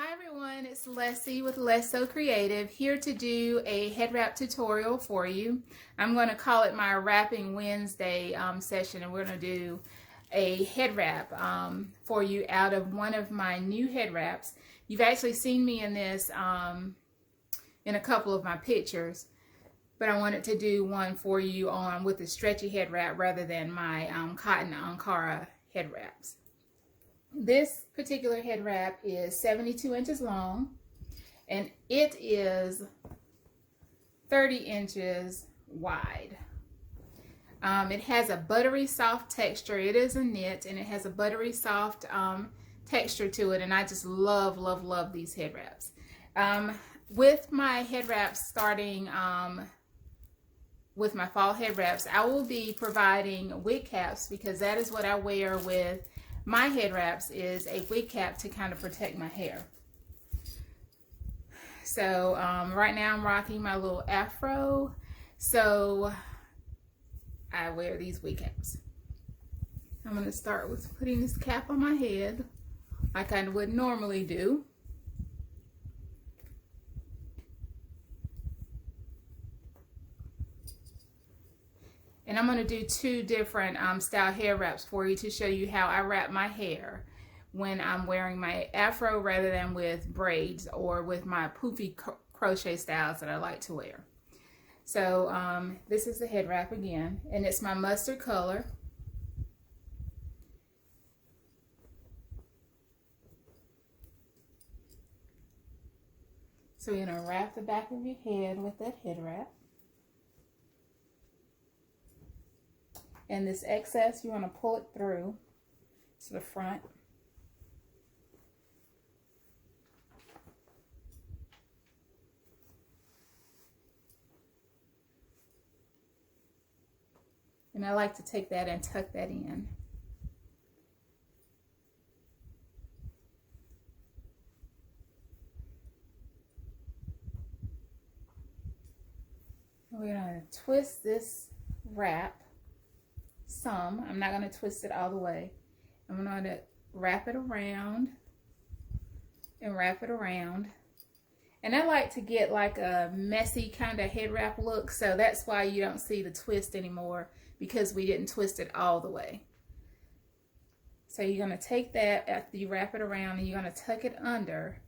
Hi everyone, it's Leslie with LesSewCreative here to do a head wrap tutorial for you. I'm going to call it my Wrapping Wednesday session, and we're going to do a head wrap for you out of one of my new head wraps. You've actually seen me in this in a couple of my pictures, but I wanted to do one for you with the stretchy head wrap rather than my cotton Ankara head wraps. This particular head wrap is 72 inches long, and it is 30 inches wide. It has a buttery soft texture. It is a knit, and it has a buttery soft texture to it, and I just love these head wraps. With my head wraps starting with my fall head wraps, I will be providing wig caps because that is what I wear with my head wraps, is a wig cap to kind of protect my hair. So right now I'm rocking my little afro, so I wear these wig caps. I'm going to start with putting this cap on my head like I would normally do. And I'm going to do two different style hair wraps for you to show you how I wrap my hair when I'm wearing my afro rather than with braids or with my poofy crochet styles that I like to wear. So this is the head wrap again, and it's my mustard color. So you're going to wrap the back of your head with that head wrap. And this excess, you want to pull it through to the front. And I like to take that and tuck that in. We're going to twist this wrap some. I'm not going to twist it all the way. I'm going to wrap it around and wrap it around. And I like to get like a messy kind of head wrap look, so that's why you don't see the twist anymore, because we didn't twist it all the way. So you're going to take that after you wrap it around, and you're going to tuck it under.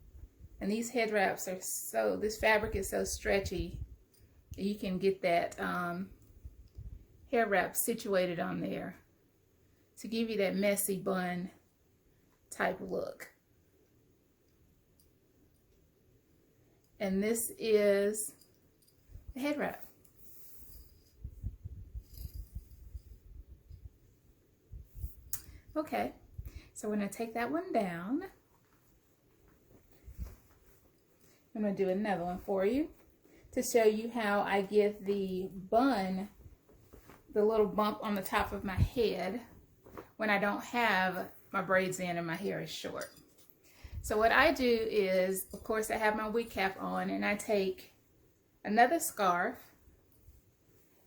And these head wraps are this fabric is so stretchy, you can get that hair wrap situated on there to give you that messy bun type look. And this is the head wrap. Okay, so we're going to take that one down. I'm going to do another one for you to show you how I get the bun, the little bump on the top of my head when I don't have my braids in and my hair is short. So what I do is, of course, I have my wig cap on, and I take another scarf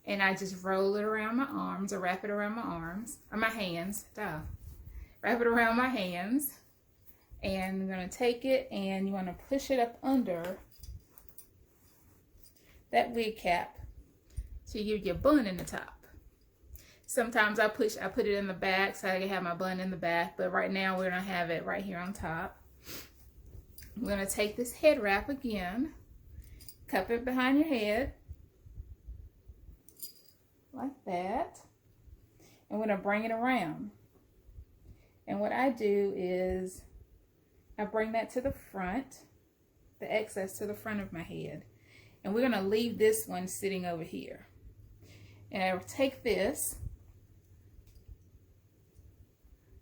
and I just roll it around my arms, or wrap it around my arms, or my hands, wrap it around my hands, and I'm going to take it and you want to push it up under that wig cap to give you a bun in the top. Sometimes I put it in the back so I can have my bun in the back, but right now we're going to have it right here on top. We're going to take this head wrap again, cup it behind your head like that, and we're going to bring it around. And what I do is I bring that to the front, the excess to the front of my head. And we're going to leave this one sitting over here. And I take this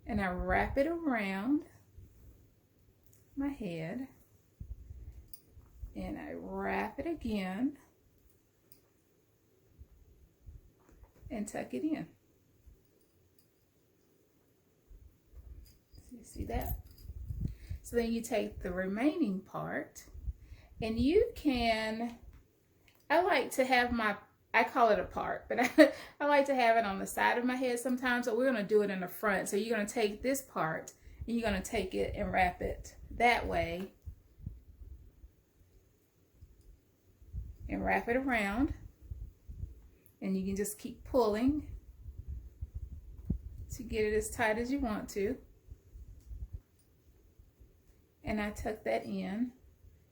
and I wrap it around my head. And I wrap it again and tuck it in. So you see that? So then you take the remaining part, and you can, I like to have I call it a part, but I like to have it on the side of my head sometimes, so we're going to do it in the front. So you're going to take this part, and you're going to take it and wrap it that way and wrap it around. And you can just keep pulling to get it as tight as you want to. And I tuck that in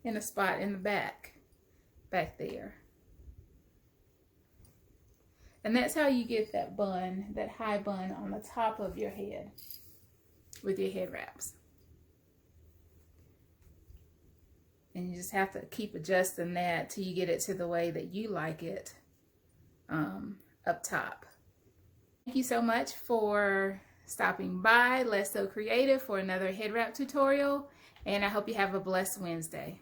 a spot in the back there. And that's how you get that bun, that high bun on the top of your head with your head wraps. And you just have to keep adjusting that till you get it to the way that you like it up top. Thank you so much for stopping by LesSewCreative for another head wrap tutorial, and I hope you have a blessed Wednesday.